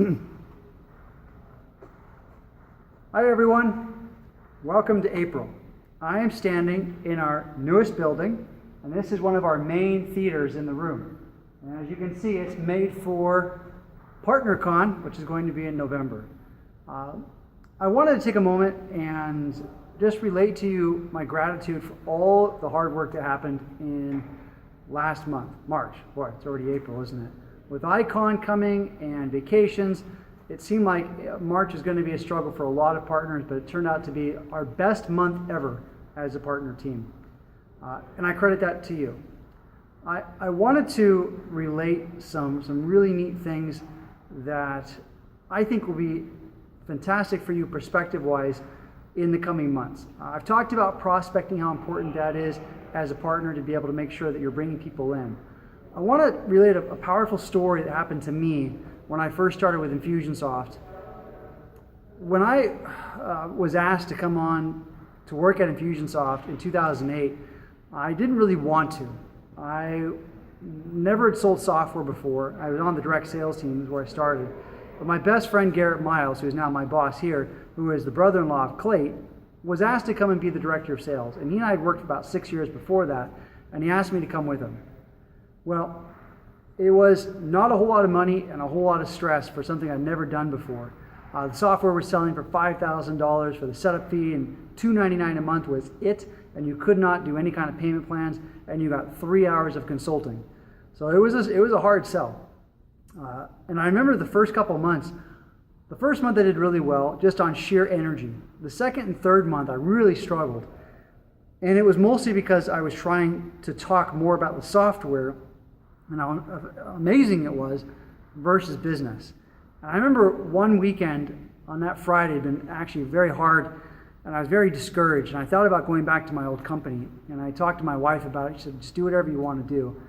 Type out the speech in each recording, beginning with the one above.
Hi everyone, welcome to April. I am standing in our newest building, and this is one of our main theaters in the room. And as you can see, it's made for PartnerCon, which is going to be in November. I wanted to take a moment and just relate to you my gratitude for all the hard work that happened in last month, March. Boy, it's already April, isn't it? With Icon coming and vacations, it seemed like March is going to be a struggle for a lot of partners, but it turned out to be our best month ever as a partner team. And I credit that to you. I wanted to relate some really neat things that I think will be fantastic for you perspective-wise in the coming months. I've talked about prospecting, how important that is as a partner to be able to make sure that you're bringing people in. I want to relate a powerful story that happened to me when I first started with Infusionsoft. When I was asked to come on to work at Infusionsoft in 2008, I didn't really want to. I never had sold software before. I was on the direct sales team where I started. But my best friend Garrett Miles, who is now my boss here, who is the brother-in-law of Clay, was asked to come and be the director of sales. And he and I had worked for about 6 years before that, and he asked me to come with him. Well, it was not a whole lot of money and a whole lot of stress for something I'd never done before. The software was selling for $5,000 for the setup fee, and $299 a month was it, and you could not do any kind of payment plans, and you got 3 hours of consulting. So it was a hard sell. And I remember the first couple of months. The first month I did really well, just on sheer energy. The second and third month I really struggled. And it was mostly because I was trying to talk more about the software and how amazing it was versus business. And I remember one weekend on that Friday had been actually very hard, and I was very discouraged, and I thought about going back to my old company. And I talked to my wife about it. She said, just do whatever you want to do.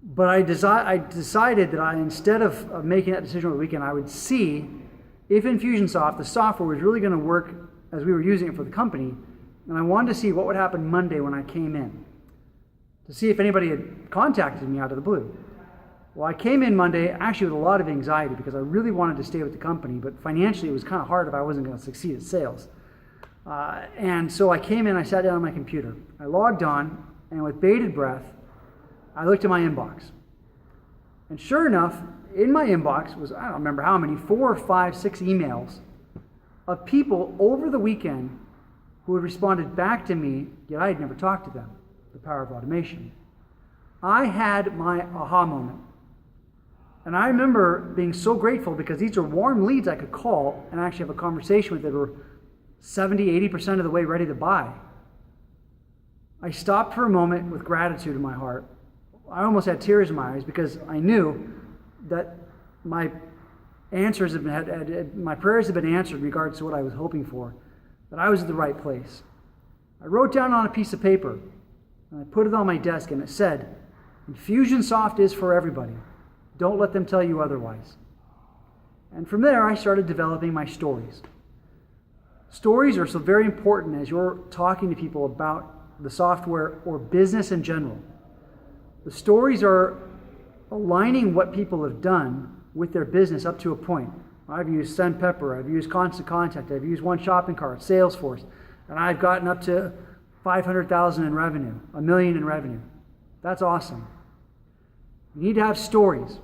But I decided that instead of making that decision over the weekend, I would see if Infusionsoft, the software, was really going to work as we were using it for the company. And I wanted to see what would happen Monday when I came in, to see if anybody had contacted me out of the blue. Well, I came in Monday actually with a lot of anxiety because I really wanted to stay with the company, but financially it was kind of hard if I wasn't going to succeed at sales. And so I came in, I sat down on my computer. I logged on, and with bated breath, I looked at my inbox. And sure enough, in my inbox was, I don't remember how many, 4 or 5, 6 emails of people over the weekend who had responded back to me, yet I had never talked to them. The power of automation. I had my aha moment. And I remember being so grateful because these are warm leads I could call and actually have a conversation with that were 70, 80% of the way ready to buy. I stopped for a moment with gratitude in my heart. I almost had tears in my eyes because I knew that my answers my prayers had been answered in regards to what I was hoping for, that I was at the right place. I wrote down on a piece of paper, and I put it on my desk, and it said, Infusionsoft is for everybody. Don't let them tell you otherwise. And from there, I started developing my stories. Stories are so very important as you're talking to people about the software or business in general. The stories are aligning what people have done with their business up to a point. I've used SendPepper, I've used Constant Contact, I've used One Shopping Cart, Salesforce, and I've gotten up to 500,000 in revenue, $1 million in revenue. That's awesome. You need to have stories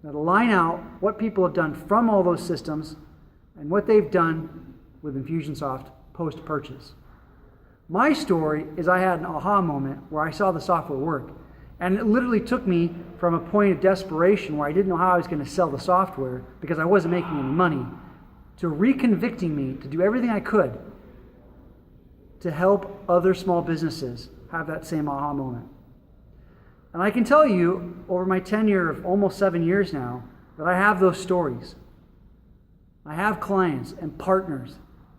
that align out what people have done from all those systems and what they've done with Infusionsoft post-purchase. My story is I had an aha moment where I saw the software work. And it literally took me from a point of desperation where I didn't know how I was going to sell the software because I wasn't making any money, to reconvicting me to do everything I could to help other small businesses have that same aha moment. And I can tell you, over my tenure of almost 7 years now, that I have those stories. I have clients and partners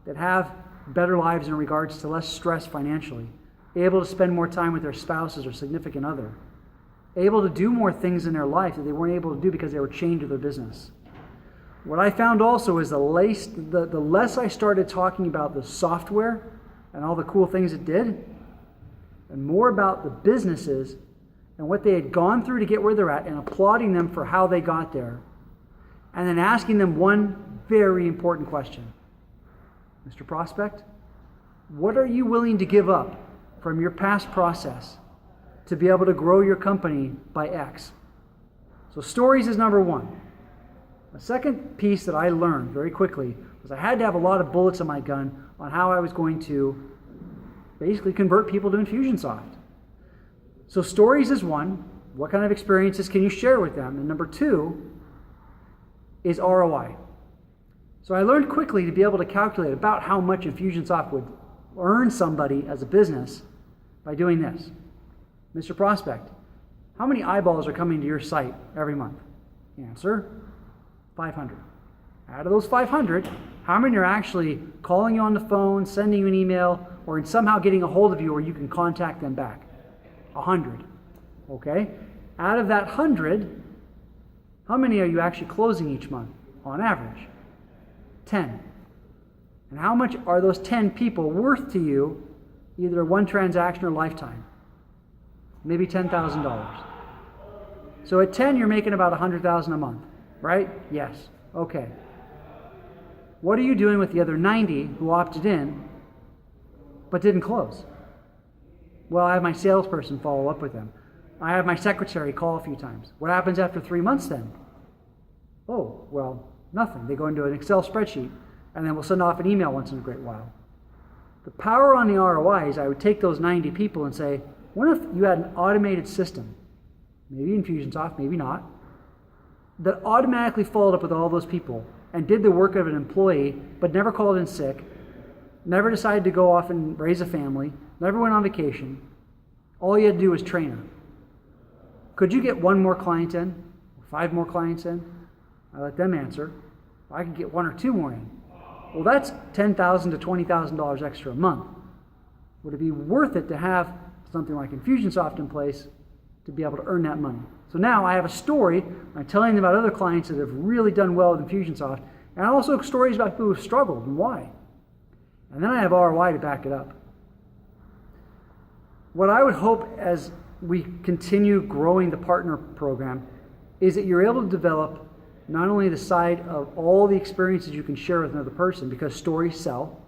that have better lives in regards to less stress financially, able to spend more time with their spouses or significant other, able to do more things in their life that they weren't able to do because they were chained to their business. What I found also is the less I started talking about the software and all the cool things it did, and more about the businesses and what they had gone through to get where they're at and applauding them for how they got there, and then asking them one very important question. Mr. Prospect, what are you willing to give up from your past process to be able to grow your company by X? So stories is number one. The second piece that I learned very quickly was I had to have a lot of bullets in my gun on how I was going to basically convert people to Infusionsoft. So stories is one. What kind of experiences can you share with them? And number two is ROI. So I learned quickly to be able to calculate about how much Infusionsoft would earn somebody as a business by doing this. Mr. Prospect, how many eyeballs are coming to your site every month? Answer, 500. Out of those 500, how many are actually calling you on the phone, sending you an email, or somehow getting a hold of you where you can contact them back? 100. Okay? Out of that 100, how many are you actually closing each month on average? 10. And how much are those 10 people worth to you, either one transaction or lifetime? Maybe $10,000. So at 10, you're making about $100,000 a month, right? Yes. Okay. What are you doing with the other 90 who opted in but didn't close? Well, I have my salesperson follow up with them. I have my secretary call a few times. What happens after 3 months then? Oh, well, nothing. They go into an Excel spreadsheet, and then we'll send off an email once in a great while. The power on the ROI is I would take those 90 people and say, what if you had an automated system, maybe Infusionsoft, maybe not, that automatically followed up with all those people and did the work of an employee, but never called in sick, never decided to go off and raise a family, never went on vacation. All you had to do was train her. Could you get one more client in? 5 more clients in? I let them answer. I could get 1 or 2 more in. Well, that's $10,000 to $20,000 extra a month. Would it be worth it to have something like Infusionsoft in place to be able to earn that money? So now I have a story. I'm telling them about other clients that have really done well with Infusionsoft, and also stories about people who have struggled and why. And then I have ROI to back it up. What I would hope as we continue growing the partner program is that you're able to develop not only the side of all the experiences you can share with another person, because stories sell,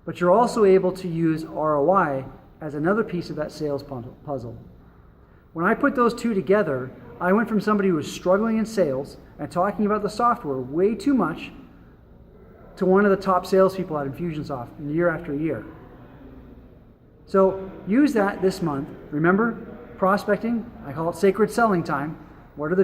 but you're also able to use ROI as another piece of that sales puzzle. When I put those two together, I went from somebody who was struggling in sales and talking about the software way too much to one of the top salespeople at Infusionsoft year after year. So use that this month. Remember, prospecting, I call it sacred selling time. What are the